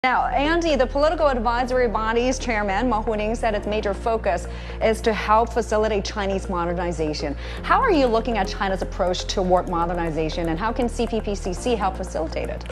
Now, Andy, the political advisory body's chairman, Ma Huning, said its major focus is to help facilitate Chinese modernization. How are you looking at China's approach toward modernization, and how can CPPCC help facilitate it?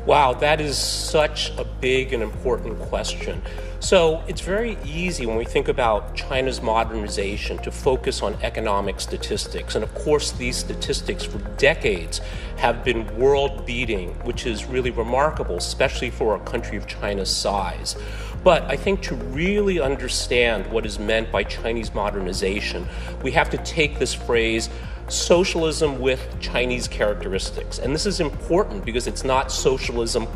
Wow, that is such a big and important question. So it's very easy when we think about China's modernization to focus on economic statistics. And of course, these statistics for decades have been world-beating, which is really remarkable, especially for a country of China's size. But I think to really understand what is meant by Chinese modernization, we have to take this phrase, socialism with Chinese characteristics. And this is important because it's not socialism,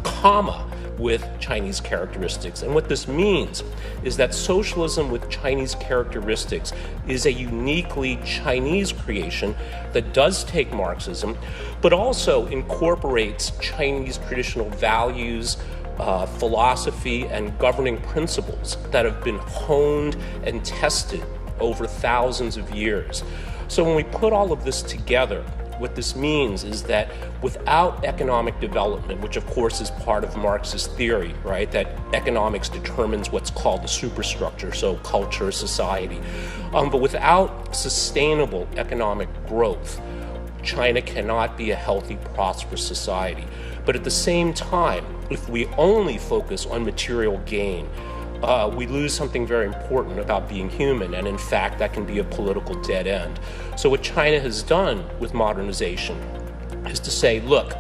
with Chinese characteristics. And what this means is that socialism with Chinese characteristics is a uniquely Chinese creation that does take Marxism, but also incorporates Chinese traditional values, philosophy, and governing principles that have been honed and tested over thousands of years. So when we put all of this together, what this means is that without economic development, which of course is part of Marxist theory, right, that economics determines what's called the superstructure, so culture, society, but without sustainable economic growth, China cannot be a healthy, prosperous society. But at the same time, if we only focus on material gain, we lose something very important about being human, and in fact, that can be a political dead end. So what China has done with modernization is to say, look,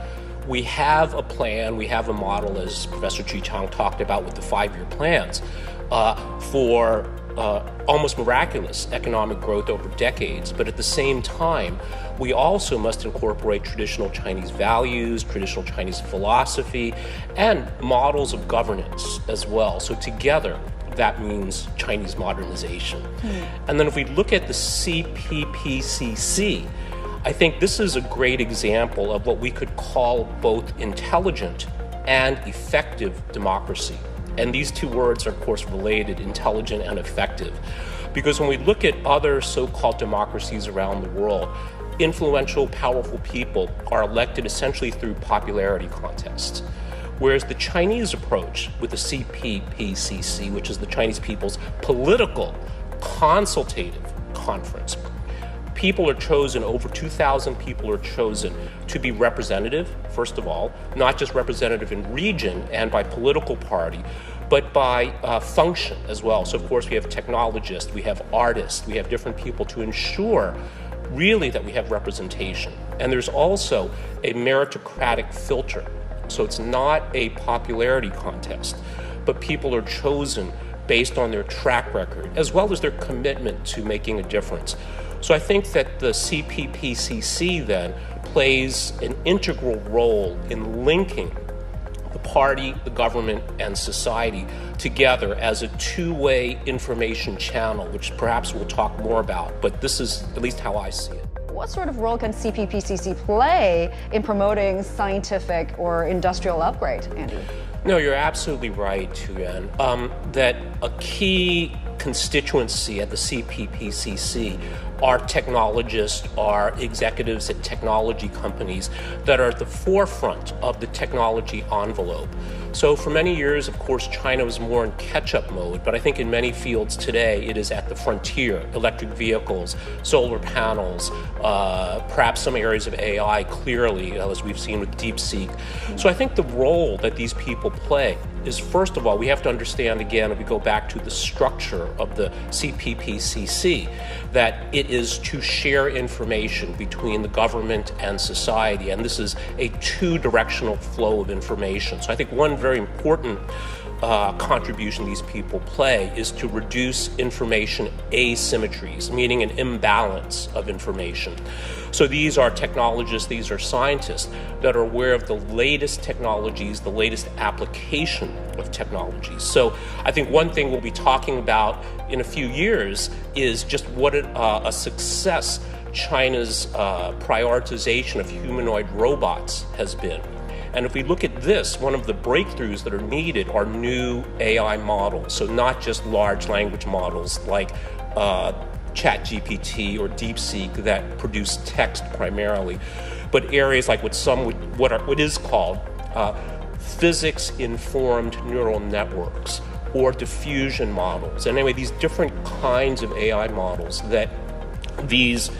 we have a plan, we have a model, as Professor Chi Chang talked about with the 5-year plans, for almost miraculous economic growth over decades. But at the same time, we also must incorporate traditional Chinese values, traditional Chinese philosophy, and models of governance as well. So together, that means Chinese modernization. And then if we look at the CPPCC, I think this is a great example of what we could call both intelligent and effective democracy. And these two words are, of course, related, intelligent and effective. Because when we look at other so-called democracies around the world, influential, powerful people are elected essentially through popularity contests. Whereas the Chinese approach with the CPPCC, which is the Chinese People's Political Consultative Conference, people are chosen, over 2,000 people are chosen to be representative, first of all, not just representative in region and by political party, but by function as well. So of course we have technologists, we have artists, we have different people to ensure really that we have representation. And there's also a meritocratic filter. So it's not a popularity contest, but people are chosen based on their track record, as well as their commitment to making a difference. So I think that the CPPCC then plays an integral role in linking the party, the government, and society together as a two-way information channel, which perhaps we'll talk more about, but this is at least how I see it. What sort of role can CPPCC play in promoting scientific or industrial upgrade, Andy? No, you're absolutely right, Tuyen, that a key constituency at the CPPCC are technologists, are executives at technology companies that are at the forefront of the technology envelope. So for many years, of course, China was more in catch-up mode, but I think in many fields today, it is at the frontier: electric vehicles, solar panels, perhaps some areas of AI, clearly, as we've seen with DeepSeek. So I think the role that these people play is, first of all, we have to understand, again, if we go back to the structure of the CPPCC, that it is to share information between the government and society, and this is a two-directional flow of information. So I think one very important contribution these people play is to reduce information asymmetries, meaning an imbalance of information. So these are technologists, these are scientists that are aware of the latest technologies, the latest application of technologies. So I think one thing we'll be talking about in a few years is just what a success China's prioritization of humanoid robots has been. And if we look at this, one of the breakthroughs that are needed are new AI models. So not just large language models like ChatGPT or DeepSeek that produce text primarily, but areas like what is called physics-informed neural networks or diffusion models. And anyway, these different kinds of AI models that these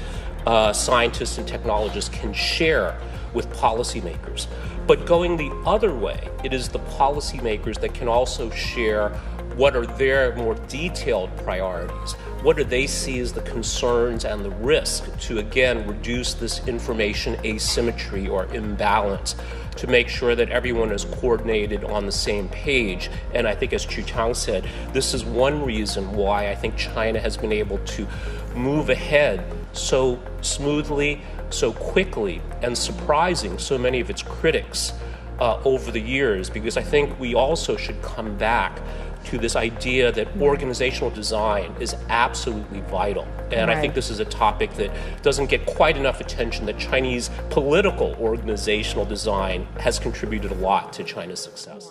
scientists and technologists can share with policymakers. But going the other way, it is the policymakers that can also share what are their more detailed priorities. What do they see as the concerns and the risk to, again, reduce this information asymmetry or imbalance, to make sure that everyone is coordinated on the same page. And I think, as Chu Chang said, this is one reason why I think China has been able to move ahead so smoothly, so quickly, and surprising so many of its critics over the years, because I think we also should come back to this idea that organizational design is absolutely vital. And right. I think this is a topic that doesn't get quite enough attention, that Chinese political organizational design has contributed a lot to China's success.